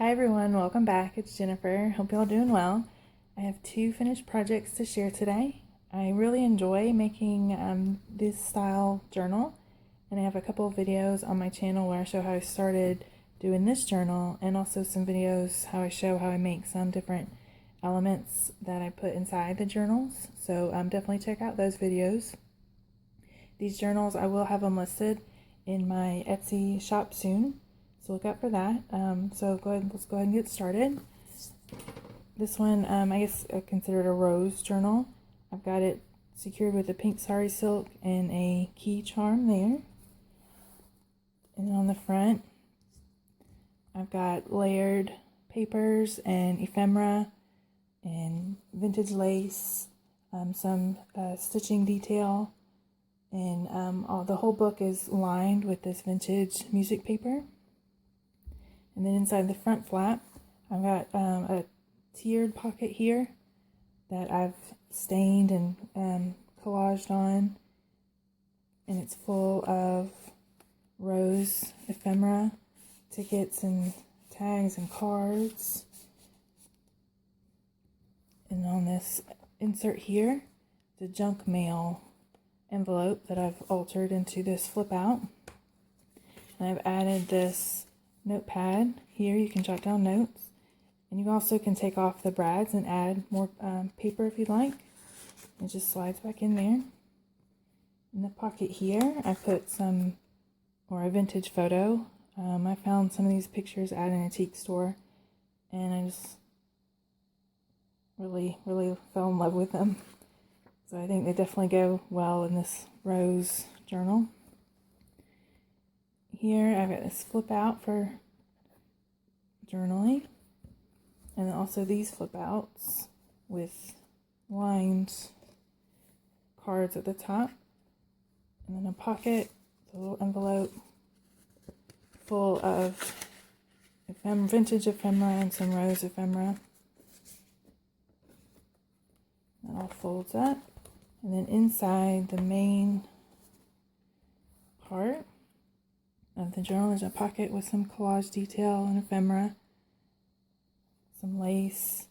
Hi everyone, welcome back. It's Jennifer. Hope y'all doing well. I have two finished projects to share today. I really enjoy making this style journal, and I have a couple of videos on my channel where I show how I started doing this journal, and also some videos how I show how I make some different elements that I put inside the journals. So definitely check out those videos. These journals, I will have them listed in my Etsy shop soon, so look out for that. Let's go ahead and get started. This one, I guess I consider it a rose journal. I've got it secured with a pink sari silk and a key charm there. And then on the front, I've got layered papers and ephemera and vintage lace, some stitching detail, and the whole book is lined with this vintage music paper. And then inside the front flap, I've got a tiered pocket here that I've stained and collaged on, and it's full of rose ephemera, tickets and tags and cards. And on this insert here, the junk mail envelope that I've altered into this flip out. And I've added this notepad here. You can jot down notes, and you also can take off the brads and add more paper if you'd like. It just slides back in there. In the pocket here, I put a vintage photo. I found some of these pictures at an antique store, and I just really fell in love with them. So I think they definitely go well in this rose journal. Here I've got this flip out for journaling, and then also these flip outs with lined cards at the top, and then a pocket, a little envelope full of vintage ephemera and some rose ephemera. That all folds up, and then inside the main part of the journal is a pocket with some collage detail and ephemera, some lace,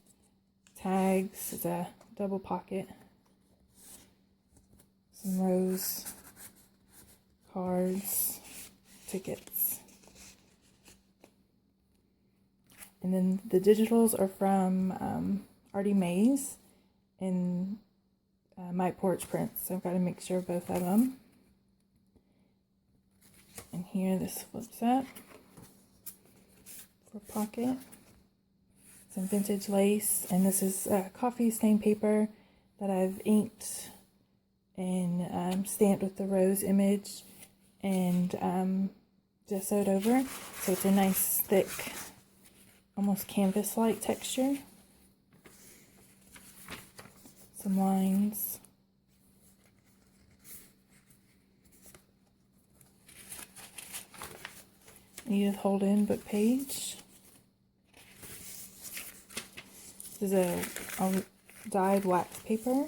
tags. It's a double pocket, some rose cards, tickets. And then the digitals are from Artie Mays and Mike Porch Prints. So I've got a mixture of both of them. And here this flips up for a pocket. Some vintage lace, and this is coffee stain paper that I've inked and stamped with the rose image and gessoed over. So it's a nice thick, almost canvas-like texture. Some lines. Edith Holden book page. This is a dyed wax paper.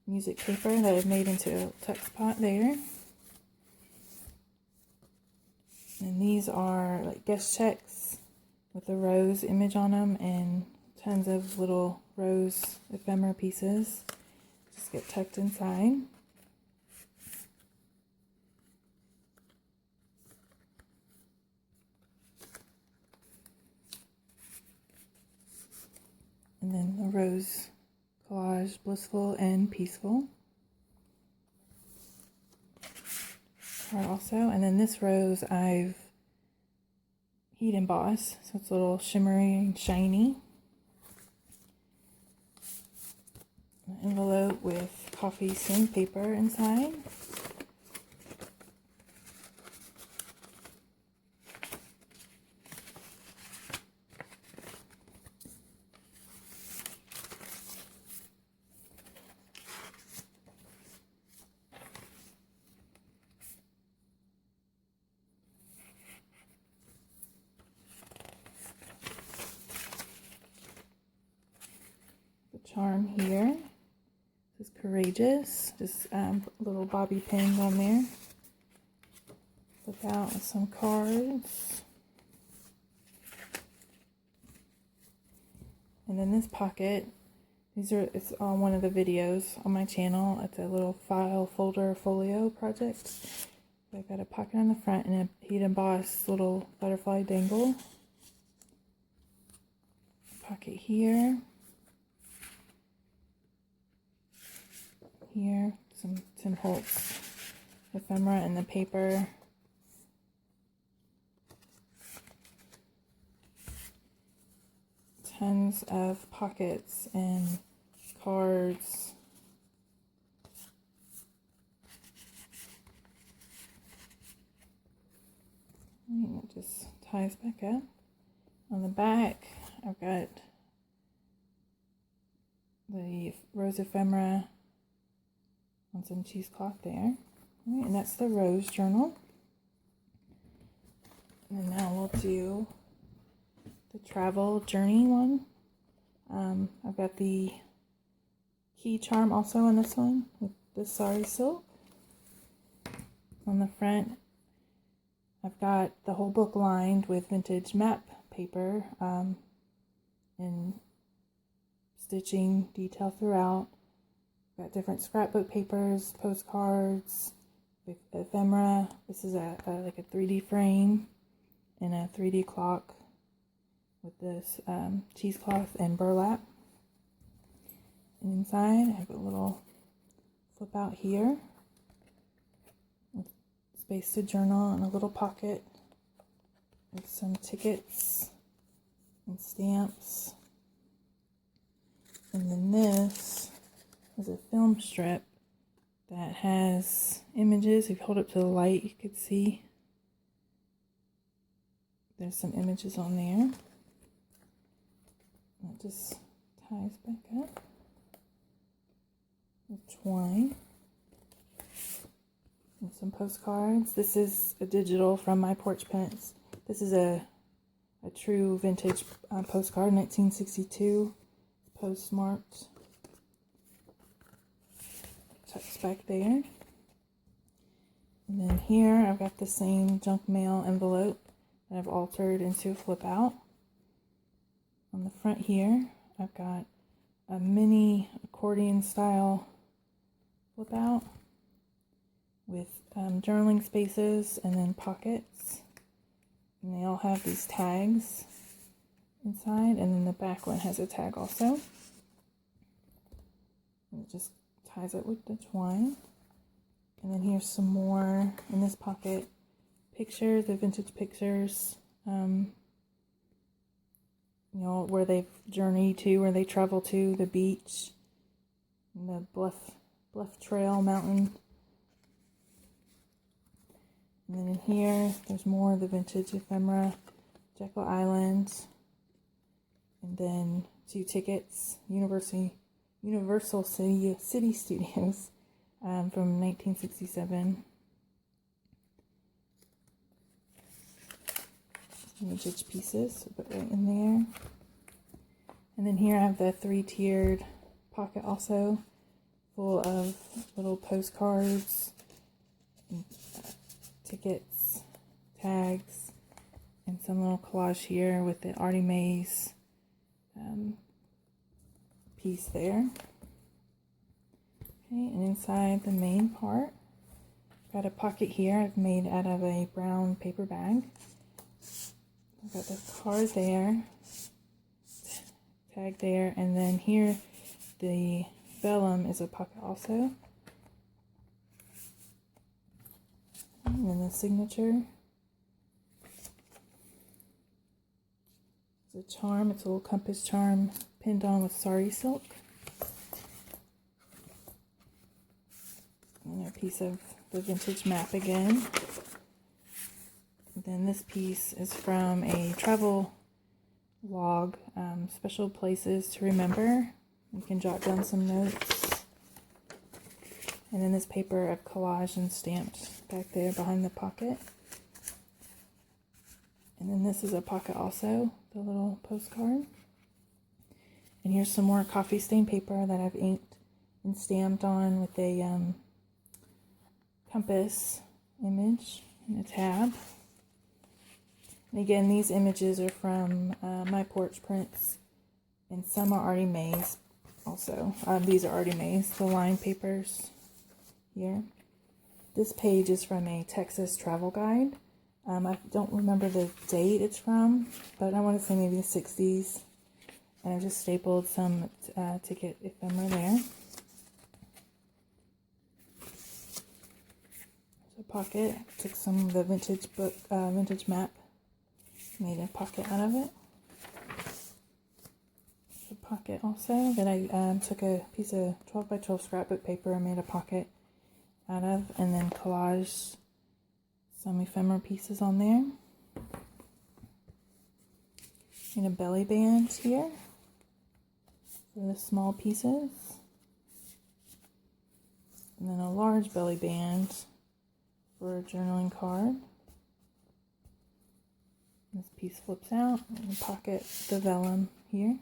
Music paper that I've made into a text pot there. And these are like guest checks with the rose image on them and tons of little rose ephemera pieces. Just get tucked inside. And then the rose collage, blissful and peaceful. Also, and then this rose I've heat embossed, so it's a little shimmery and shiny. An envelope with coffee stained paper inside. Charm here. This is courageous. Just a little bobby pin on there. flip out with some cards. And then this pocket, it's on one of the videos on my channel. It's a little file folder folio project. I've got a pocket on the front and a heat embossed little butterfly dangle. Pocket here. Here, some Tim Holtz ephemera in the paper. Tons of pockets and cards. And it just ties back up. On the back, I've got the rose ephemera on some cheesecloth there. All right, and that's the rose journal. And now we'll do the travel journey one. I've got the key charm also on this one with the sari silk. On the front, I've got the whole book lined with vintage map paper and stitching detail throughout. Got different scrapbook papers, postcards, ephemera. This is like a 3D frame and a 3D clock with this cheesecloth and burlap. And inside, I have a little flip out here with space to journal and a little pocket with some tickets and stamps. And then this is a film strip that has images. If you hold it to the light, you could see there's some images on there. That just ties back up with twine and some postcards. This is a digital from my porch prints. This is a true vintage postcard, 1962, postmarked. Tucks back there. And then here I've got the same junk mail envelope that I've altered into a flip out. On the front here, I've got a mini accordion style flip out with journaling spaces and then pockets. And they all have these tags inside, and then the back one has a tag also. And it just ties it with the twine. And then here's some more in this pocket. Pictures, the vintage pictures. You know, where they've journeyed to, where they travel to, the beach, and the bluff trail, mountain. And then in here, there's more of the vintage ephemera, Jekyll Island, and then 2 tickets, Universal City Studios from 1967. Vintage pieces, so put right in there. And then here I have the 3-tiered pocket also, full of little postcards, and, tickets, tags, and some little collage here with the Artie Mays piece there. Okay, and inside the main part, got a pocket here I've made out of a brown paper bag. I've got the card there, tag there, and then here the vellum is a pocket also. And then the signature. It's a charm, it's a little compass charm pinned on with sari silk. And a piece of the vintage map again. Then this piece is from a travel log, special places to remember. You can jot down some notes. And then this paper I've collaged and stamped back there behind the pocket. And then this is a pocket also, the little postcard. And here's some more coffee stain paper that I've inked and stamped on with a compass image and a tab. And again, these images are from my porch prints, and some are already made also. These are already made, the line papers here. This page is from a Texas travel guide. I don't remember the date it's from, but I want to say maybe the 60s. And I just stapled some ticket ephemera there. So pocket, took some of the vintage map, made a pocket out of it. The pocket also that I took a piece of 12 by 12 scrapbook paper and made a pocket out of, and then collaged some ephemera pieces on there. And a belly band here for the small pieces. And then a large belly band for a journaling card. This piece flips out, and pocket the vellum here.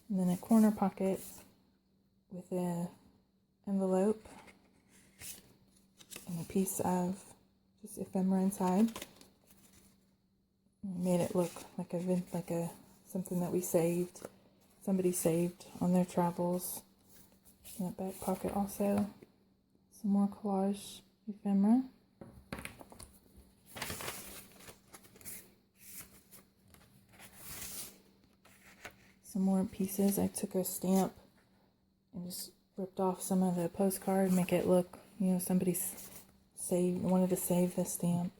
And then a corner pocket with an envelope and a piece of just ephemera inside. Made it look like a something that somebody saved on their travels. In that back pocket also, some more collage ephemera. Some more pieces. I took a stamp and just ripped off some of the postcard, make it look, somebody wanted to save the stamp.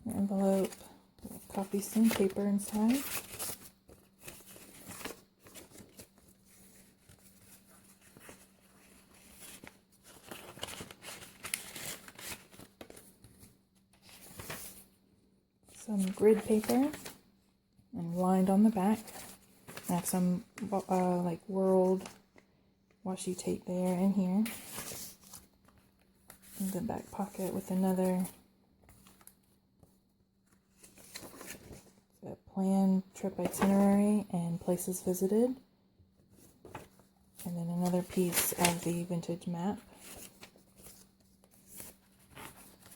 An envelope with coffee stain paper inside. Some grid paper and lined on the back. I have some like world washi tape there and here. In the back pocket with another planned trip itinerary and places visited. And then another piece of the vintage map.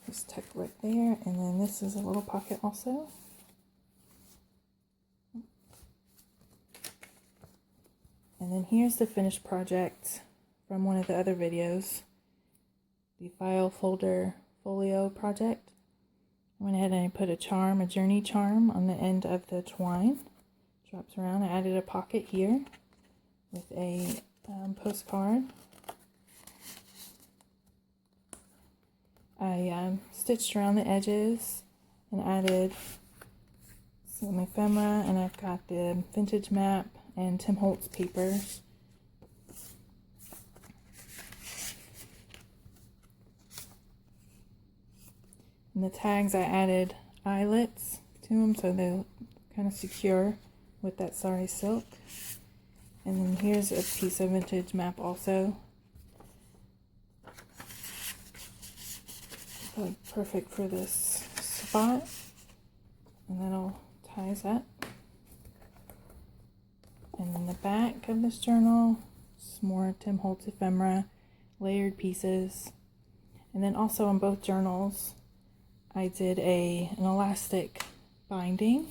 Just tucked right there. And then this is a little pocket also. And then here's the finished project from one of the other videos. The file folder folio project. I went ahead and I put a journey charm on the end of the twine. Drops around. I added a pocket here with a postcard. I stitched around the edges and added some ephemera, and I've got the vintage map and Tim Holtz papers. And the tags, I added eyelets to them so they're kind of secure with that sari silk. And then here's a piece of vintage map also. So perfect for this spot. And that'll ties up. And then the back of this journal, some more Tim Holtz ephemera, layered pieces. And then also on both journals, I did an elastic binding.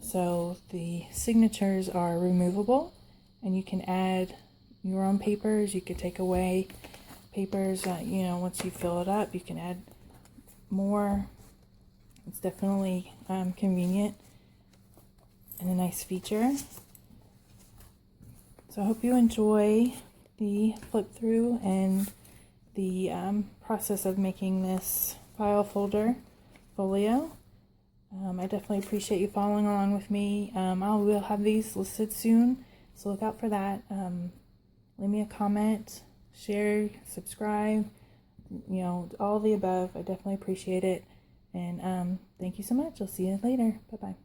So the signatures are removable, and you can add your own papers. You could take away papers, once you fill it up, you can add more. It's definitely convenient and a nice feature. So I hope you enjoy the flip through and the process of making this file folder folio. I definitely appreciate you following along with me. I will have these listed soon, so look out for that. Leave me a comment, share, subscribe, all the above. I definitely appreciate it. And thank you so much. I'll see you later. Bye-bye.